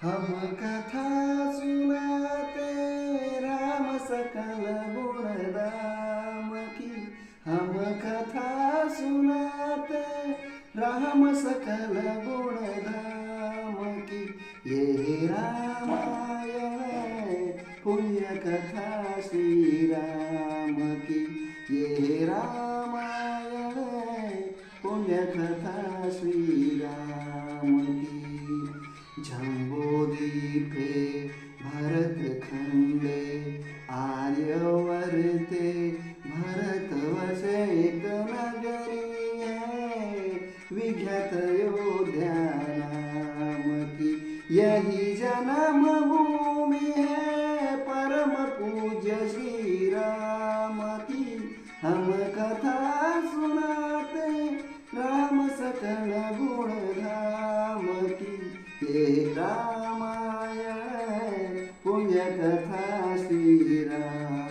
हम कथा सुनाते राम सकल गुण दाम की। हम कथा सुनाते राम सकल गुण धाम की। ये रामायण पुण्य कथा श्री राम की। ये रामायण पुण्य कथा श्री राम की। जम्बूद्वीपे भरतखंडे आर्यवर्ते भरतवर्षे एक नगरी है विख्यात अयोध्या नाम की। यही जन्म भूमि है परम पूज्य श्री राम की। हम कथा सुनाते राम सकल गुण धाम की। ये रामायण पुण्य कथा श्री राम